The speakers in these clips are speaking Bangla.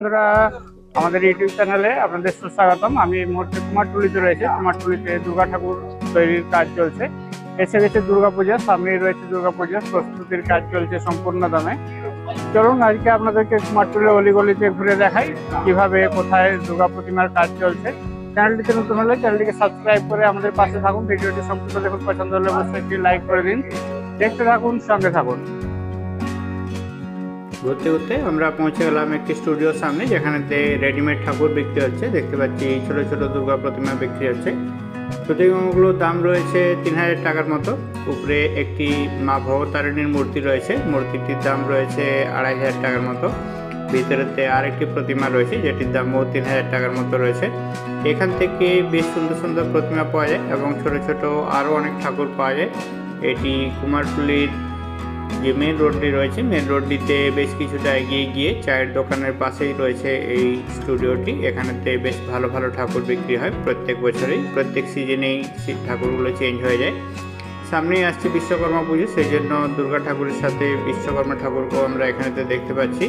বন্ধুরা, আমাদের ইউটিউব চ্যানেলে আপনাদের সুস্বাগতম। আমি এই মুহূর্তে কুমারটুলিতে রয়েছে। কুমারটুলিতে দুর্গা ঠাকুর তৈরির কাজ চলছে। এসে গেছে দুর্গাপূজা, সামনেই রয়েছে দুর্গাপূজার প্রস্তুতির কাজ চলছে সম্পূর্ণ দমে। চলুন আজকে আপনাদেরকে কুমারটুলির অলিগলিতে ঘুরে দেখাই কিভাবে কোথায় দুর্গা প্রতিমার কাজ চলছে। চ্যানেলটিতে নতুন হলে চ্যানেলটিকে সাবস্ক্রাইব করে আমাদের পাশে থাকুন। ভিডিওটি সম্পূর্ণ দেখুন, পছন্দ হলে অবশ্যই একটি লাইক করে দিন। দেখতে থাকুন, সঙ্গে থাকুন। ঘুরতে ঘুরতে আমরা পৌঁছে গেলাম একটি স্টুডিওর সামনে, যেখানেতে রেডিমেড ঠাকুর বিক্রি হচ্ছে। দেখতে পাচ্ছি ছোট ছোট দুর্গা প্রতিমা বিক্রি হচ্ছে। প্রতিমাগুলোর দাম রয়েছে 3000 টাকার মতো। উপরে একটি মা ভবতারিণীর মূর্তি রয়েছে, মূর্তিটির দাম রয়েছে 2500 টাকার মতো। ভিতরেতে আরেকটি প্রতিমা রয়েছে যেটির দামও 3000 টাকার মতো রয়েছে। এখান থেকে বেশ সুন্দর সুন্দর প্রতিমা পাওয়া যায় এবং ছোট ছোট আরও অনেক ঠাকুর পাওয়া যায়। এটি কুমারটুলির যে মেন রোডটি রয়েছে, মেন রোডটিতে বেশ কিছুটা এগিয়ে গিয়ে চায়ের দোকানের পাশেই রয়েছে এই স্টুডিওটি। এখানেতে বেশ ভালো ভালো ঠাকুর বিক্রি হয় প্রত্যেক বছরেই, প্রত্যেক সিজনেই ঠাকুরগুলো চেঞ্জ হয়ে যায়। সামনেই আসছে বিশ্বকর্মা পুজো, সেই জন্য দুর্গা ঠাকুরের সাথে বিশ্বকর্মা ঠাকুরকেও আমরা এখানেতে দেখতে পাচ্ছি।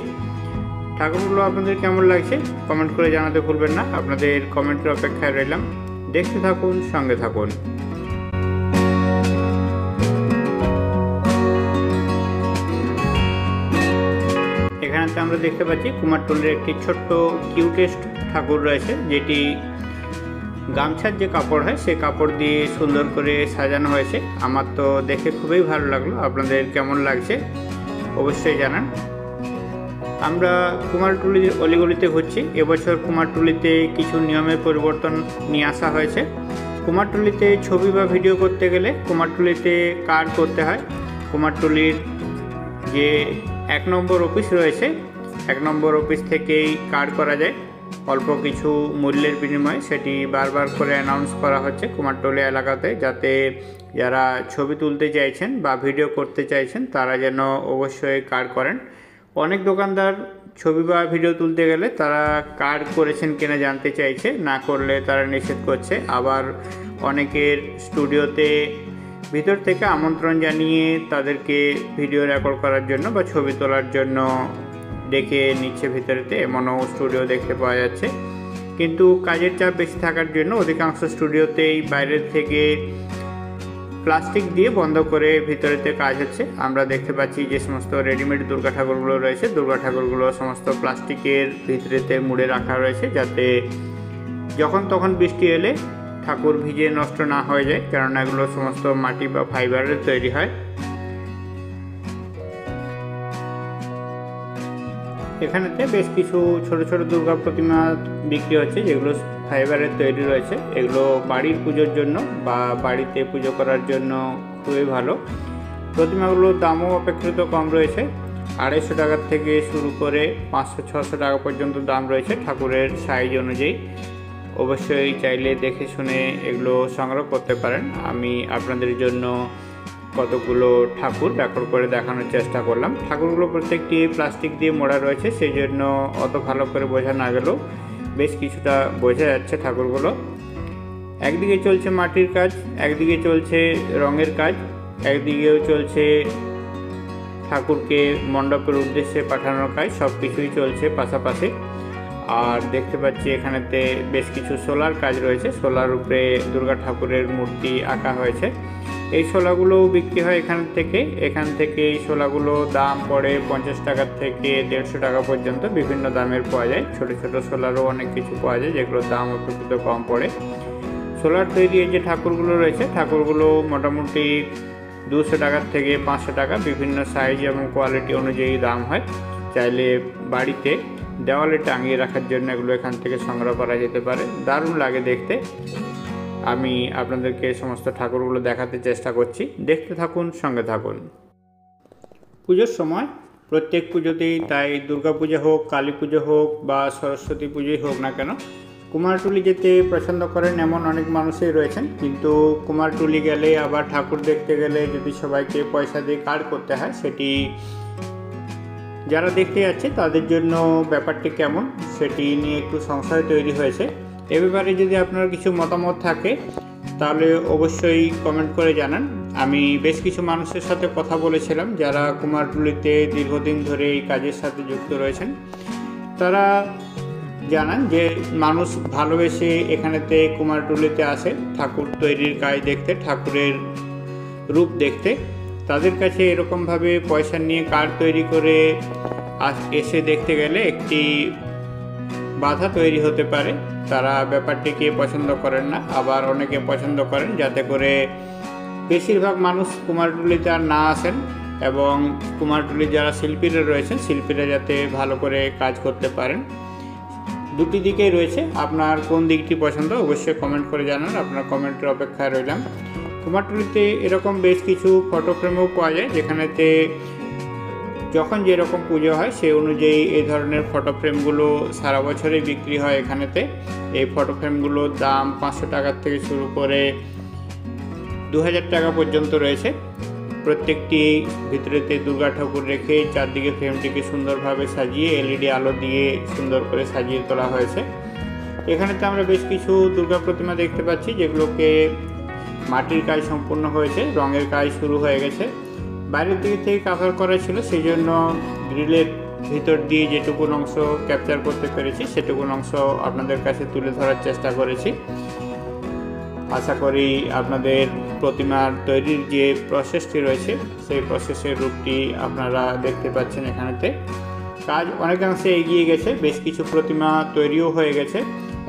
ঠাকুরগুলো আপনাদের কেমন লাগছে কমেন্ট করে জানাতে ভুলবেন না। আপনাদের কমেন্টের অপেক্ষায় রইলাম। দেখতে থাকুন, সঙ্গে থাকুন। এখানেতে আমরা দেখতে পাচ্ছি কুমারটুলির একটি ছোট্ট কিউটেস্ট ঠাকুর রয়েছে, যেটি গামছার যে কাপড় হয় সেই কাপড় দিয়ে সুন্দর করে সাজানো হয়েছে। আমার তো দেখে খুবই ভালো লাগলো। আপনাদের কেমন লাগছে অবশ্যই জানান। আমরা কুমারটুলির অলিগলিতে ঘুরছি। এবছর কুমারটুলিতে কিছু নিয়মের পরিবর্তন নিয়ে আসা হয়েছে। কুমারটুলিতে ছবি বা ভিডিও করতে গেলে কুমারটুলিতে কার্ড করতে হয়। কুমারটুলির যে 1 নম্বর অফিস রয়েছে, 1 নম্বর অফিস থেকেই কার্ড করা যায় অল্প কিছু মূল্যের বিনিময়ে। সেটি বারবার করে অ্যানাউন্স করা হচ্ছে কুমারটুলি এলাকাতে, যাতে যারা ছবি তুলতে চাইছেন বা ভিডিও করতে চাইছেন তারা যেন অবশ্যই কার্ড করেন। অনেক দোকানদার ছবি বা ভিডিও তুলতে গেলে তারা কার্ড করেছেন কিনা জানতে চাইছে, না করলে তারা নিষেধ করছে। আবার অনেকের স্টুডিওতে ভিতর থেকে আমন্ত্রণ জানিয়ে তাদেরকে ভিডিও রেকর্ড করার জন্য বা ছবি তোলার জন্য ডেকে নিচ্ছে ভিতরেতে, এমনও স্টুডিও দেখতে পাওয়া যাচ্ছে। কিন্তু কাজের চাপ বেশি থাকার জন্য অধিকাংশ স্টুডিওতেই বাইরের থেকে প্লাস্টিক দিয়ে বন্ধ করে ভিতরেতে কাজ হচ্ছে। আমরা দেখতে পাচ্ছি যে সমস্ত রেডিমেড দুর্গা ঠাকুরগুলো রয়েছে, দুর্গা ঠাকুরগুলো সমস্ত প্লাস্টিকের ভিতরেতে মুড়ে রাখা রয়েছে, যাতে যখন তখন বৃষ্টি এলে ঠাকুর ভিজে নষ্ট না হয়ে যায়, কারণ এগুলো সমস্ত মাটি বা ফাইবারের তৈরি হয়। এখানেতে বেশ কিছু ছোট ছোট দুর্গা প্রতিমা বিক্রি হচ্ছে, যেগুলো ফাইবারের তৈরি রয়েছে। এগুলো বাড়ির পুজোর জন্য বা বাড়িতে পুজো করার জন্য খুবই ভালো। প্রতিমাগুলোর দামও অপেক্ষাকৃত কম রয়েছে। 250 টাকার থেকে শুরু করে 500-600 টাকা পর্যন্ত দাম রয়েছে ঠাকুরের সাইজ অনুযায়ী। অবশ্যই চাইলে দেখে শুনে এগুলো সংগ্রহ করতে পারেন। আমি আপনাদের জন্য কতগুলো ঠাকুর রেকর্ড করে দেখানোর চেষ্টা করলাম। ঠাকুরগুলো প্রত্যেকটি প্লাস্টিক দিয়ে মোড়া রয়েছে, সেই জন্য অত ভালো করে বোঝা না গেলেও বেশ কিছুটা বোঝা যাচ্ছে ঠাকুরগুলো। একদিকে চলছে মাটির কাজ, একদিকে চলছে রঙের কাজ, একদিকেও চলছে ঠাকুরকে মণ্ডপের উদ্দেশ্যে পাঠানোর কাজ। সব কিছুই চলছে পাশাপাশি। আর দেখতে পাচ্ছি এখানেতে বেশ কিছু সোলার কাজ রয়েছে। সোলার উপরে দুর্গা ঠাকুরের মূর্তি আঁকা হয়েছে। এই শোলাগুলোও বিক্রি হয় এখান থেকে এই শোলাগুলো দাম পড়ে 50 টাকা থেকে 150 টাকা পর্যন্ত, বিভিন্ন দামের পাওয়া যায়। ছোট ছোট শোলারও অনেক কিছু পাওয়া যায়, যেগুলোর দাম অপেক্ষাকৃত কম পড়ে। সোলার তৈরি যে ঠাকুরগুলো রয়েছে, ঠাকুরগুলো মোটামুটি 200 টাকার থেকে 500 টাকা, বিভিন্ন সাইজ এবং কোয়ালিটি অনুযায়ী দাম হয়। চাইলে বাড়িতে দেওয়ালে টাঙিয়ে রাখার জন্য এগুলো এখান থেকে সংগ্রহ করা যেতে পারে। দারুণ লাগে দেখতে। আমি আপনাদেরকে সমস্ত ঠাকুরগুলো দেখাতে চেষ্টা করছি, দেখতে থাকুন, সঙ্গে থাকুন। পুজোর সময় প্রত্যেক পুজোতেই, তাই দুর্গা পুজো হোক, কালী পুজো হোক বা সরস্বতী পুজোই হোক না কেন, কুমারটুলি যেতে পছন্দ করেন এমন অনেক মানুষই রয়েছেন। কিন্তু কুমারটুলি গেলে আবার ঠাকুর দেখতে গেলে যদি সবাইকে পয়সা দিয়ে কার্ড করতে হয়, সেটি যারা দেখতে যাচ্ছে তাদের জন্য ব্যাপারটি কেমন সেটি নিয়ে একটু সংশয় তৈরি হয়েছে। এ ব্যাপারে যদি আপনার কিছু মতামত থাকে তাহলে অবশ্যই কমেন্ট করে জানান। আমি বেশ কিছু মানুষের সাথে কথা বলেছিলাম যারা কুমারটুলিতে দীর্ঘদিন ধরে এই কাজের সাথে যুক্ত রয়েছেন। তারা জানান যে মানুষ ভালোবেসে এখানেতে কুমারটুলিতে আসে ঠাকুর তৈরির কাজ দেখতে, ঠাকুরের রূপ দেখতে। তাদের কাছে এরকমভাবে পয়সা নিয়ে কার্ড তৈরি করে এসে দেখতে গেলে একটি বাধা তৈরি হতে পারে। তারা ব্যাপারটিকে পছন্দ করেন না, আবার অনেকে পছন্দ করেন, যাতে করে বেশিরভাগ মানুষ কুমারটুলিতে আর না আসেন এবং কুমারটুলির যারা শিল্পীরা রয়েছেন শিল্পীরা যাতে ভালো করে কাজ করতে পারেন। দুটি দিকেই রয়েছে, আপনার কোন দিকটি পছন্দ অবশ্যই কমেন্ট করে জানান, আপনার কমেন্টের অপেক্ষায় রইলাম। কুমারটুলিতে এরকম বেশ কিছু ফটো ফ্রেমও পাওয়া যায়, যেখানেতে যখন যেরকম পুজো হয় সেই অনুযায়ী এই ধরনের ফটো ফ্রেমগুলো সারা বছরই বিক্রি হয় এখানেতে। এই ফটো ফ্রেমগুলোর দাম 500 টাকার থেকে শুরু করে 2000 টাকা পর্যন্ত রয়েছে। প্রত্যেকটি ভিতরেতে দুর্গা ঠাকুর রেখে চারদিকে ফ্রেমটিকে সুন্দরভাবে সাজিয়ে এলইডি আলো দিয়ে সুন্দর করে সাজিয়ে তোলা হয়েছে। এখানেতে আমরা বেশ কিছু দুর্গা প্রতিমা দেখতে পাচ্ছি, যেগুলোকে মাটির কাজ সম্পূর্ণ হয়েছে, রঙের কাজ শুরু হয়ে গেছে। বাইরের দিকে থেকে কাভার করা ছিল, সেই জন্য গ্রিলের ভিতর দিয়ে যেটুকুন অংশ ক্যাপচার করতে পেরেছি সেটুকুন অংশ আপনাদের কাছে তুলে ধরার চেষ্টা করেছি। আশা করি আপনাদের প্রতিমার তৈরির যে প্রসেসটি রয়েছে সেই প্রসেসের রূপটি আপনারা দেখতে পাচ্ছেন। এখানেতে কাজ অনেকাংশে এগিয়ে গেছে, বেশ কিছু প্রতিমা তৈরিও হয়ে গেছে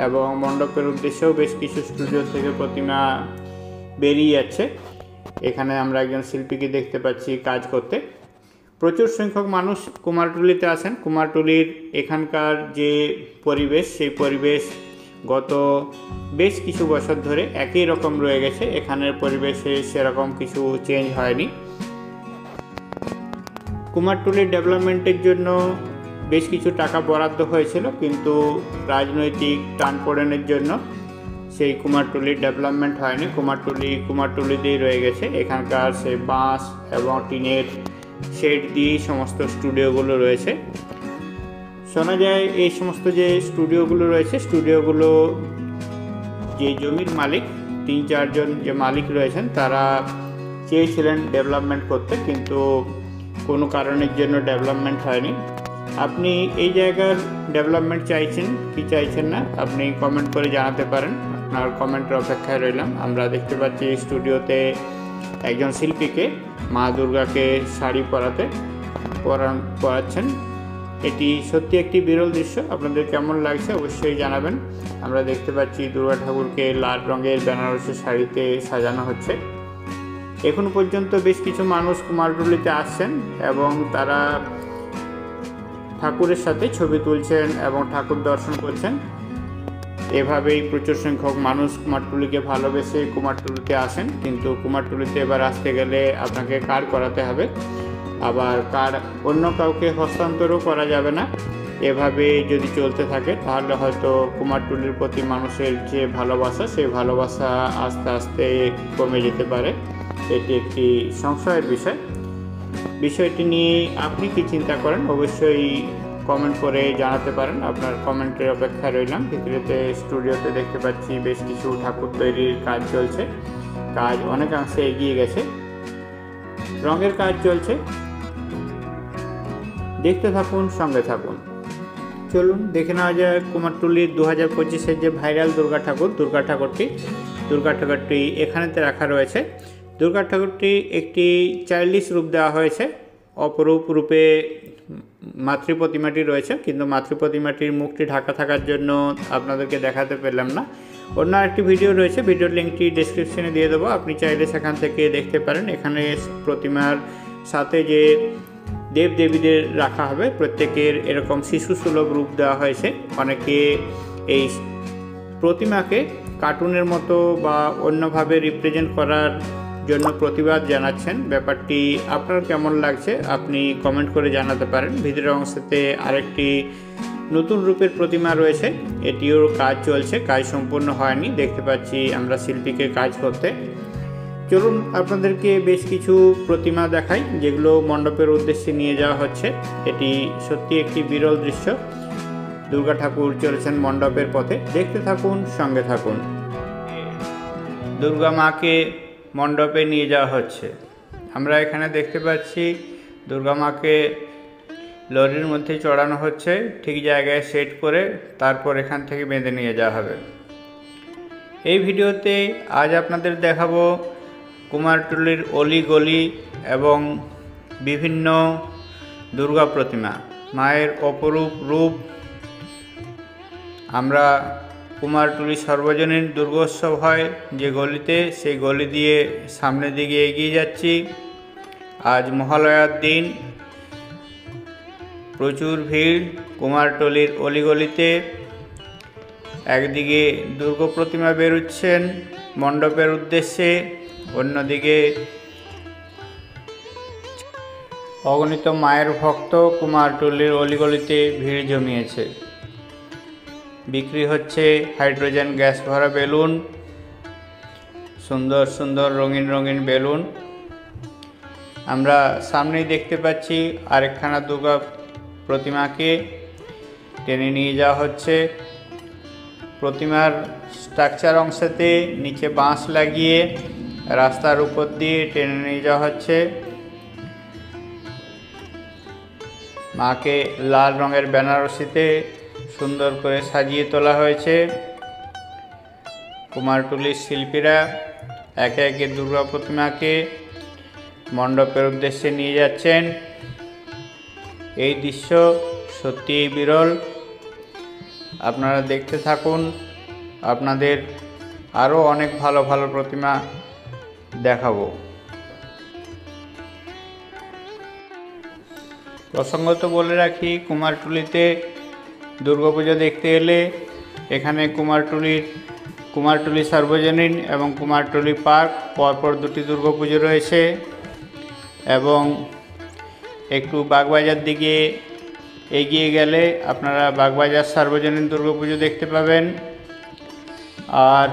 এবং মণ্ডপের উদ্দেশ্যেও বেশ কিছু স্টুডিও থেকে প্রতিমা বেরিয়ে যাচ্ছে। এখানে আমরা একজন শিল্পীকে দেখতে পাচ্ছি কাজ করতে। প্রচুর সংখ্যক মানুষ কুমারটুলিতে আসেন। কুমারটুলির এখানকার যে পরিবেশ সেই পরিবেশ গত বেশ কিছু বছর ধরে একই রকম রয়ে গেছে, এখানের পরিবেশে সেরকম কিছু চেঞ্জ হয়নি। কুমারটুলির ডেভেলপমেন্টের জন্য বেশ কিছু টাকা বরাদ্দ হয়েছিল, কিন্তু রাজনৈতিক টানপোড়েনের জন্য সেই কুমারটুলির ডেভেলপমেন্ট হয়নি। কুমারটুলিতেই রয়ে গেছে। এখানকার সেই বাঁশ এবং টিনের শেড দিয়েই সমস্ত স্টুডিওগুলো রয়েছে। শোনা যায় এই সমস্ত যে স্টুডিওগুলো রয়েছে, স্টুডিওগুলো যে জমির মালিক 3-4 জন যে মালিক রয়েছেন তারা চেয়েছিলেন ডেভেলপমেন্ট করতে, কিন্তু কোনো কারণের জন্য ডেভেলপমেন্ট হয়নি। আপনি এই জায়গার ডেভেলপমেন্ট চাইছেন কি চাইছেন না আপনি কমেন্ট করে জানাতে পারেন, আপনার কমেন্টের অপেক্ষায় রইলাম। আমরা দেখতে পাচ্ছি স্টুডিওতে একজন শিল্পীকে মা দুর্গাকে শাড়ি পরাচ্ছেন। এটি সত্যি একটি বিরল দৃশ্য, আপনাদের কেমন লাগছে অবশ্যই জানাবেন। আমরা দেখতে পাচ্ছি দুর্গা ঠাকুরকে লাল রঙের বেনারসি শাড়িতে সাজানো হচ্ছে। এখন পর্যন্ত বেশ কিছু মানুষ কুমারটুলিতে আসছেন এবং তারা ঠাকুরের সাথে ছবি তুলছেন এবং ঠাকুর দর্শন করছেন। এভাবেই প্রচুর সংখ্যক মানুষ কুমারটুলিকে ভালোবেসে কুমারটুলিতে আসেন, কিন্তু কুমারটুলিতে এবার আসতে গেলে আপনাকে কার্ড করাতে হবে, আবার কার্ড অন্য কাউকে হস্তান্তরও করা যাবে না। এভাবে যদি চলতে থাকে তাহলে হয়তো কুমারটুলির প্রতি মানুষের যে ভালোবাসা সেই ভালোবাসা আস্তে আস্তে কমে যেতে পারে। এটি একটি সংশয়ের বিষয়টি নিয়ে আপনি কি চিন্তা করেন অবশ্যই কমেন্ট করে জানাতে পারেন, আপনার কমেন্টের অপেক্ষায় রইলাম। ভিতরেতে স্টুডিওতে দেখতে পাচ্ছি বেশ কিছু ঠাকুর তৈরির কাজ চলছে, কাজ অনেকাংশে এগিয়ে গেছে, রঙের কাজ চলছে। দেখতে থাকুন, সঙ্গে থাকুন। চলুন দেখে নেওয়া যায় কুমারটুলির 2025-এর যে ভাইরাল দুর্গা ঠাকুরটি এখানেতে রাখা রয়েছে। দুর্গা ঠাকুরটি একটি চাইল্ডিশ রূপ দেওয়া হয়েছে, অপরূপ রূপে মাতৃ প্রতিমাটি রয়েছে, কিন্তু মাতৃ প্রতিমাটির মুখটি ঢাকা থাকার জন্য আপনাদেরকে দেখাতে পেলাম না। অন্য একটি ভিডিও রয়েছে, ভিডিওর লিঙ্কটি ডেসক্রিপশনে দিয়ে দেবো, আপনি চাইলে সেখান থেকে দেখতে পারেন। এখানে প্রতিমার সাথে যে দেবদেবীদের রাখা হবে প্রত্যেকের এরকম শিশুসুলভ রূপ দেওয়া হয়েছে। অনেকে এই প্রতিমাকে কার্টুনের মতো বা অন্যভাবে রিপ্রেজেন্ট করার জন্য প্রতিবাদ জানাচ্ছেন। ব্যাপারটি আপনার কেমন লাগছে আপনি কমেন্ট করে জানাতে পারেন। ভিতরের অংশতে আরেকটি নতুন রূপের প্রতিমা রয়েছে, এটিও কাজ চলছে, কাজ সম্পূর্ণ হয়নি। দেখতে পাচ্ছি আমরা শিল্পীকে কাজ করতে। চলুন আপনাদেরকে বেশ কিছু প্রতিমা দেখাই যেগুলো মণ্ডপের উদ্দেশ্যে নিয়ে যাওয়া হচ্ছে। এটি সত্যি একটি বিরল দৃশ্য। দুর্গা ঠাকুর চলেছেন মণ্ডপের পথে, দেখতে থাকুন, সঙ্গে থাকুন। দুর্গা মাকে মণ্ডপে নিয়ে যাওয়া হচ্ছে। আমরা এখানে দেখতে পাচ্ছি দুর্গা মাকে লরির মধ্যে চড়ানো হচ্ছে, ঠিক জায়গায় সেট করে তারপর এখান থেকে বেঁধে নিয়ে যাওয়া হবে। এই ভিডিওতে আজ আপনাদের দেখাবো কুমারটুলির অলি-গলি এবং বিভিন্ন দুর্গা প্রতিমা, মায়ের অপরূপ রূপ। আমরা কুমারটুলি সর্বজনীন দুর্গোৎসব হয় যে গলিতে, সেই গলি দিয়ে সামনের দিকে এগিয়ে যাচ্ছি। আজ মহালয়ার দিন, প্রচুর ভিড় কুমারটুলির অলিগলিতে। একদিকে দুর্গা প্রতিমা বেরোচ্ছেন মণ্ডপের উদ্দেশ্যে, অন্যদিকে অগণিত মায়ের ভক্ত কুমারটুলির অলিগলিতে ভিড় জমিয়েছে। বিক্রি হচ্ছে হাইড্রোজেন গ্যাস ভরা বেলুন, সুন্দর সুন্দর রঙিন রঙিন বেলুন। আমরা সামনেই দেখতে পাচ্ছি আরেকখানা দুর্গা প্রতিমাকে টেনে নিয়ে যাওয়া হচ্ছে। প্রতিমার স্ট্রাকচার অংশেতে নিচে বাঁশ লাগিয়ে রাস্তার উপর দিয়ে টেনে নিয়ে যাওয়া হচ্ছে। মাকে লাল রঙের বেনারসিতে সুন্দর করে সাজিয়ে তোলা হয়েছে। কুমারটুলির শিল্পীরা একে একে দুর্গা প্রতিমাকে মণ্ডপের উদ্দেশ্যে নিয়ে যাচ্ছেন। এই দৃশ্য সত্যিই বিরল, আপনারা দেখতে থাকুন। আপনাদের আরও অনেক ভালো ভালো প্রতিমা দেখাবো। প্রসঙ্গত বলে রাখি, কুমারটুলিতে দুর্গাপুজো দেখতে এলে এখানে কুমারটুলি সর্বজনীন এবং কুমারটুলি পার্ক পরপর দুটি দুর্গাপুজো রয়েছে, এবং একটু বাগবাজার দিকে এগিয়ে গেলে আপনারা বাগবাজার সর্বজনীন দুর্গাপুজো দেখতে পাবেন। আর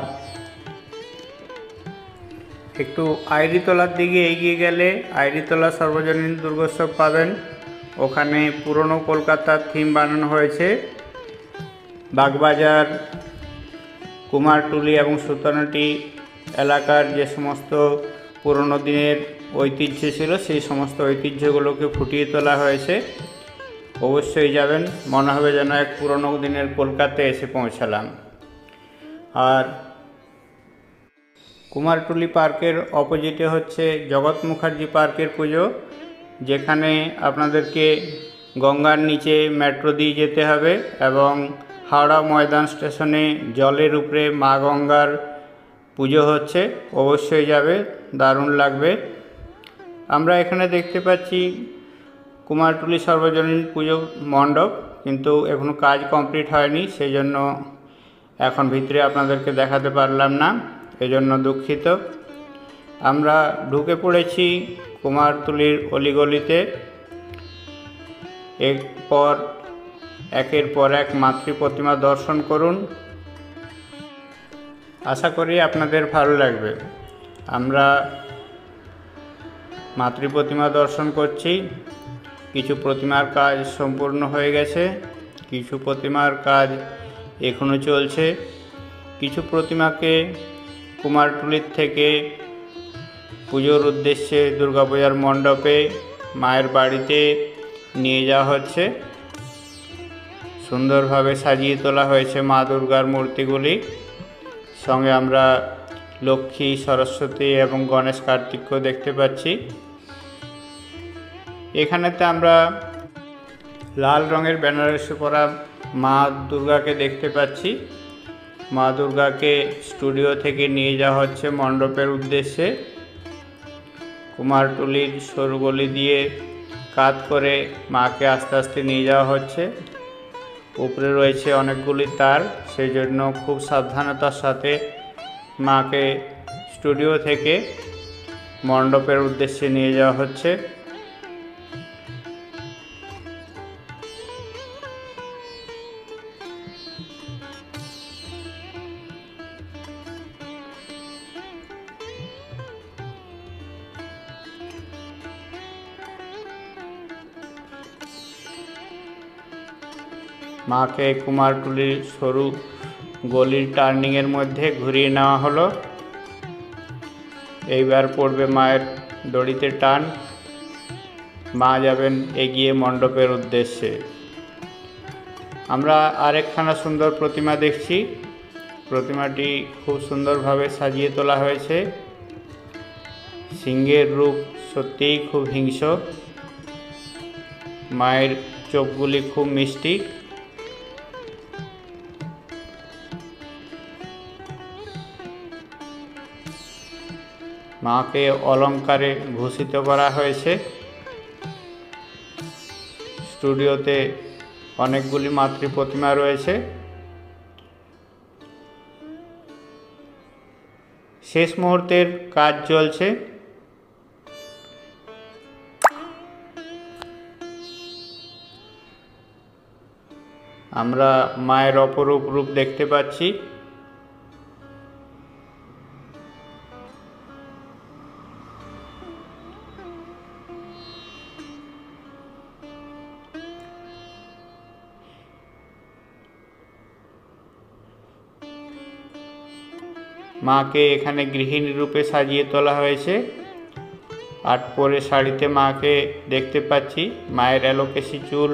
একটু আইরিতলার দিকে এগিয়ে গেলে আইরিতলা সর্বজনীন দুর্গোৎসব পাবেন। ওখানে পুরনো কলকাতার থিম বানানো হয়েছে। বাগবাজার, কুমারটুলি এবং সুতানাটি এলাকার যে সমস্ত পুরনো দিনের ঐতিহ্য ছিল, সেই সমস্ত ঐতিহ্যগুলোকে ফুটিয়ে তোলা হয়েছে। অবশ্যই যাবেন, মনে হবে যেন এক পুরনো দিনের কলকাতায় এসে পৌঁছালাম। আর কুমারটুলি পার্কের অপোজিটে হচ্ছে জগৎ মুখার্জি পার্কের পুজো, যেখানে আপনাদেরকে গঙ্গার নিচে মেট্রো দিয়ে যেতে হবে এবং হাওড়া ময়দান স্টেশনে জলের উপরে মা গঙ্গার পুজো হচ্ছে। অবশ্যই যাবে, দারুণ লাগবে। আমরা এখানে দেখতে পাচ্ছি কুমারটুলি সর্বজনীন পুজো মণ্ডপ, কিন্তু এখনও কাজ কমপ্লিট হয়নি, সেই জন্য এখন ভিতরে আপনাদেরকে দেখাতে পারলাম না, এজন্য দুঃখিত। আমরা ঢুকে পড়েছি কুমারটুলির অলিগলিতে। একের পর এক মাতৃ প্রতিমা দর্শন করুন, আশা করি আপনাদের ভালো লাগবে। আমরা মাতৃ প্রতিমা দর্শন করছি। কিছু প্রতিমার কাজ সম্পূর্ণ হয়ে গেছে, কিছু প্রতিমার কাজ এখনও চলছে। কিছু প্রতিমাকে কুমারটুলির থেকে পুজোর উদ্দেশ্যে দুর্গাপূজার মণ্ডপে মায়ের বাড়িতে নিয়ে যাওয়া হচ্ছে। সুন্দরভাবে সাজিয়ে তোলা হয়েছে মা দুর্গার মূর্তিগুলি। সঙ্গে আমরা লক্ষ্মী, সরস্বতী এবং গণেশ কার্তিককেও দেখতে পাচ্ছি। এখানেতে আমরা লাল রঙের বেনারসি পরা মা দুর্গাকে দেখতে পাচ্ছি। মা দুর্গাকে স্টুডিও থেকে নিয়ে যাওয়া হচ্ছে মণ্ডপের উদ্দেশ্যে। কুমারটুলির সরু গলি দিয়ে কাত করে মাকে আস্তে আস্তে নিয়ে যাওয়া হচ্ছে। উপরে রয়েছে অনেকগুলি তার, সেই জন্য খুব সাবধানতার সাথে মাকে স্টুডিও থেকে মণ্ডপের উদ্দেশ্যে নিয়ে যাওয়া হচ্ছে। মাকে কুমারটুলির সরু গলির টার্নিংয়ের মধ্যে ঘুরিয়ে নেওয়া হলো। এইবার পড়বে মায়ের দড়িতে টান। মা যাবেন এগিয়ে মণ্ডপের উদ্দেশ্যে। আমরা আরেকখানা সুন্দর প্রতিমা দেখছি। প্রতিমাটি খুব সুন্দরভাবে সাজিয়ে তোলা হয়েছে। সিংহের রূপ সত্যিই খুব হিংস্র। মায়ের চোখগুলি খুব মিষ্টি। মাকে অলঙ্কারে ভূষিত করা হয়েছে। স্টুডিওতে অনেকগুলি মাতৃ প্রতিমা রয়েছে। শেষ মুহূর্তের কাজ চলছে। আমরা মায়ের অপরূপ রূপ দেখতে পাচ্ছি। মাকে এখানে গৃহিণী রূপে সাজিয়ে তোলা হয়েছে। আট পরে শাড়িতে মাকে দেখতে পাচ্ছি। মায়ের এলোকেশি চুল,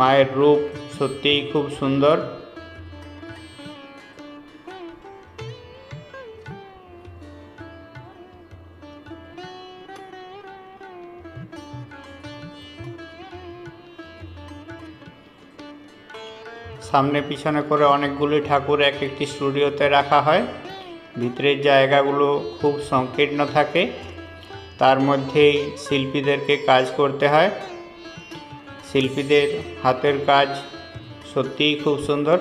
মায়ের রূপ সত্যিই খুব সুন্দর। সামনে পিছনে করে অনেকগুলি ঠাকুর এক একটি স্টুডিওতে রাখা হয়। ভিতরের জায়গাগুলো খুব সংকীর্ণ থাকে। তার মধ্যেই শিল্পীদেরকে কাজ করতে হয়। শিল্পীদের হাতের কাজ সত্যিই খুব সুন্দর।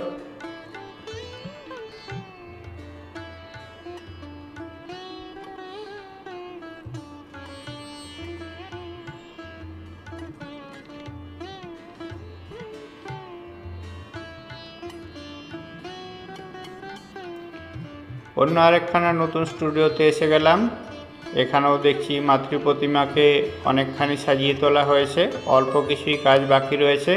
অন্য আরেকখানা নতুন স্টুডিওতে এসে গেলাম। এখানেও দেখছি মাতৃ প্রতিমাকে অনেকখানি সাজিয়ে তোলা হয়েছে। অল্প কিছুই কাজ বাকি রয়েছে।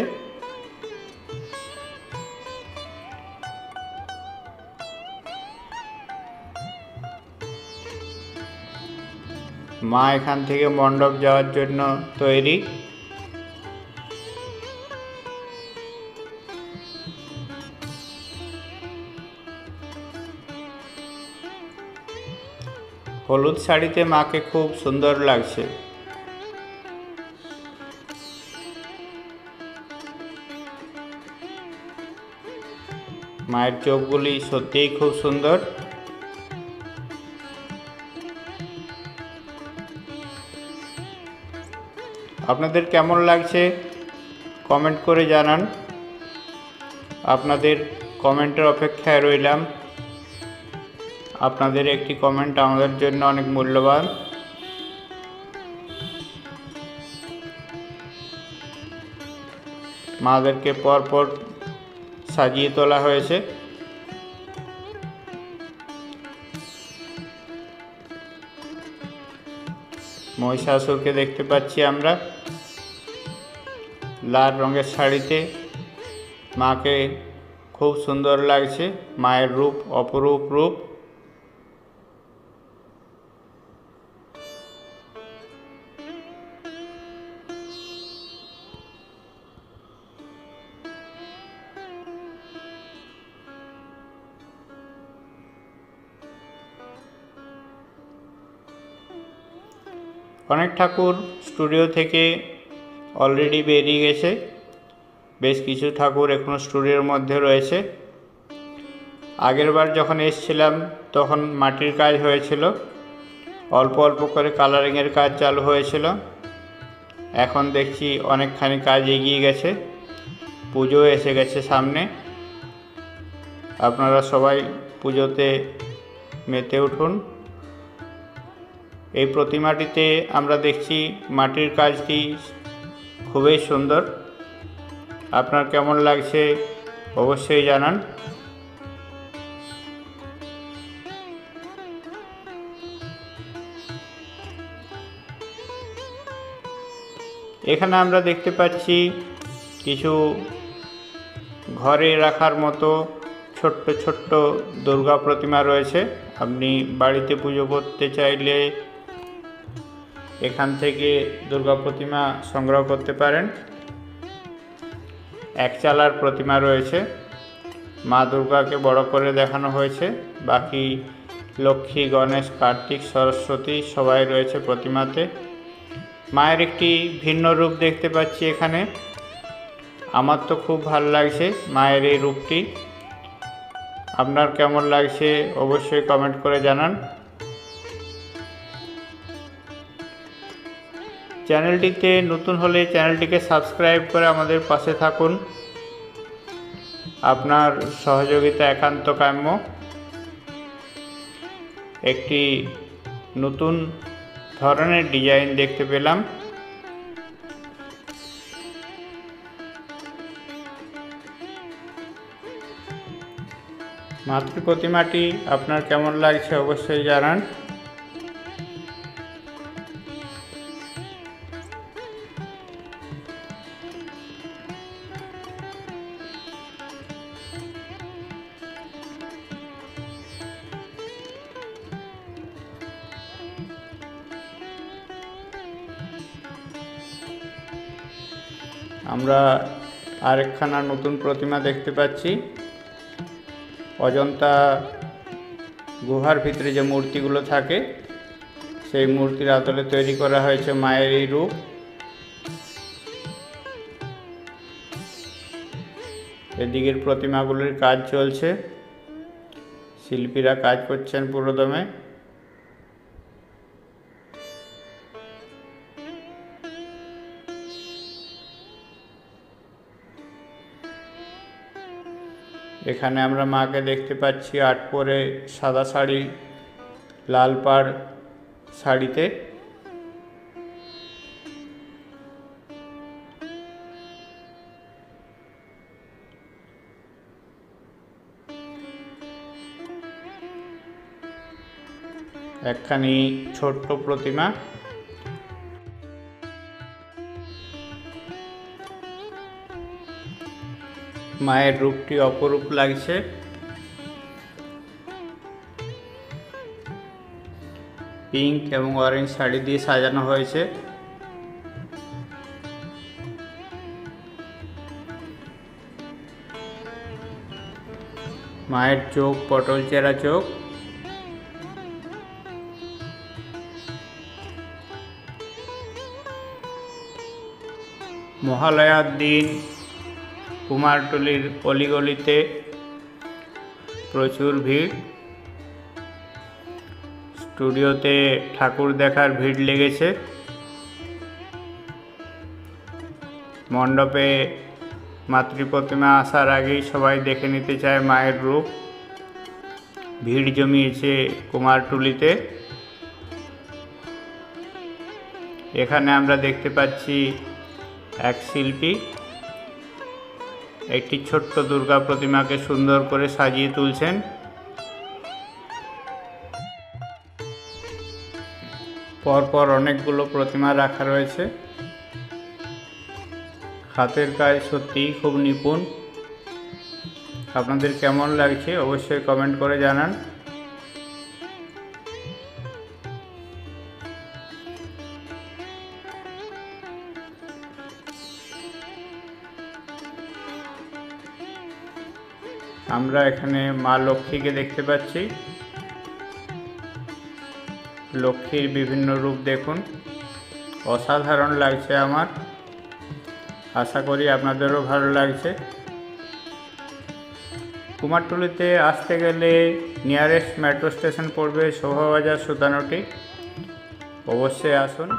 মা এখান থেকে মণ্ডপ যাওয়ার জন্য তৈরি। হলুদ শাড়িতে মাকে খুব সুন্দর লাগছে। মায়ের চোখগুলি সত্যিই খুব সুন্দর। আপনাদের কেমন লাগছে কমেন্ট করে জানান। আপনাদের কমেন্টের অপেক্ষায় রইলাম। আপনাদের একটি কমেন্ট আমাদের জন্য অনেক মূল্যবান। মাদেরকে পরপর সাজিয়ে তোলা হয়েছে। মহিষাসুরকে দেখতে পাচ্ছি আমরা লাল রঙের শাড়িতে। মাকে খুব সুন্দর লাগছে। মায়ের রূপ অপরূপ রূপ। অনেক ঠাকুর স্টুডিও থেকে অলরেডি বেরিয়ে গেছে। বেশ কিছু ঠাকুর এখনো স্টুডিওর মধ্যে রয়েছে। আগেরবার যখন এসেছিলাম তখন মাটির কাজ হয়েছিল। অল্প অল্প করে কালারিংয়ের কাজ চালু হয়েছিল। এখন দেখছি অনেকখানি কাজ এগিয়ে গেছে। পুজো এসে গেছে সামনে। আপনারা সবাই পুজোতে মেতে উঠুন। এই প্রতিমাটিতে আমরা দেখছি মাটির কাজটি খুবই সুন্দর। আপনার কেমন লাগছে অবশ্যই জানান। এখানে আমরা দেখতে পাচ্ছি কিছু ঘরে রাখার মতো ছোট্ট ছোট্ট দুর্গা প্রতিমা রয়েছে। আপনি বাড়িতে পুজো করতে চাইলে এখান থেকে দুর্গা প্রতিমা সংগ্রহ করতে পারেন। একচালার প্রতিমা রয়েছে, মা দুর্গাকে বড় করে দেখানো হয়েছে, বাকি লক্ষ্মী, গণেশ, কার্তিক, সরস্বতী সবাই রয়েছে প্রতিমাতে। মায়ের একটি ভিন্ন রূপ দেখতে পাচ্ছি এখানে, আমার তো খুব ভালো লাগছে মায়ের এই রূপটি। আপনার কেমন লাগছে অবশ্যই কমেন্ট করে জানান। চ্যানেলটিতে নতুন হলে চ্যানেলটিকে সাবস্ক্রাইব করে আমাদের পাশে থাকুন, আপনার সহযোগিতা একান্ত কাম্য। একটি নতুন ধরনের ডিজাইন দেখতে পেলাম। মাতৃ প্রতিমাটি আপনার কেমন লাগছে অবশ্যই জানান। আমরা আরেকখানা নতুন প্রতিমা দেখতে পাচ্ছি। অজন্তা গুহার ভিতরে যে মূর্তিগুলো থাকে সেই মূর্তির আদলে তৈরি করা হয়েছে মায়ের এই রূপ। এদিকের প্রতিমাগুলির কাজ চলছে, শিল্পীরা কাজ করছেন পুরোদমে। এখানে আমরা মাকে দেখতে পাচ্ছি আট পরে, সাদা শাড়ি, লাল পাড় শাড়িতে। একখানি ছোট্ট প্রতিমা। মায়ের রূপটি অপরূপ লাগছে। পিঙ্ক এবং অরেঞ্জ শাড়ি দিয়ে সাজানো হয়েছে। মায়ের চোখ পটল চেরা চোখ। মহালয়ার দিন কুমারটুলির অলিগলিতে প্রচুর ভিড়। স্টুডিওতে ঠাকুর দেখার ভিড় লেগেছে। মণ্ডপে মাতৃ প্রতিমা আসার আগেই সবাই দেখে নিতে চায় মায়ের রূপ। ভিড় জমিয়েছে কুমারটুলিতে। এখানে আমরা দেখতে পাচ্ছি এক শিল্পী একটি ছোট্ট দুর্গা প্রতিমাকে সুন্দর করে সাজিয়ে তুলছেন। পরপর অনেকগুলো প্রতিমা রাখা রয়েছে। হাতের কাজ সত্যিই খুব নিপুণ। আপনাদের কেমন লাগছে অবশ্যই কমেন্ট করে জানান। আমরা এখানে মা লক্ষ্মীকে দেখতে পাচ্ছি। লক্ষ্মীর বিভিন্ন রূপ দেখুন, অসাধারণ লাগছে আমার। আশা করি আপনাদেরও ভালো লাগছে। কুমারটুলিতে আসতে গেলে নিয়ারেস্ট মেট্রো স্টেশন পড়বে শোভাবাজার 57টি। অবশ্যই আসুন।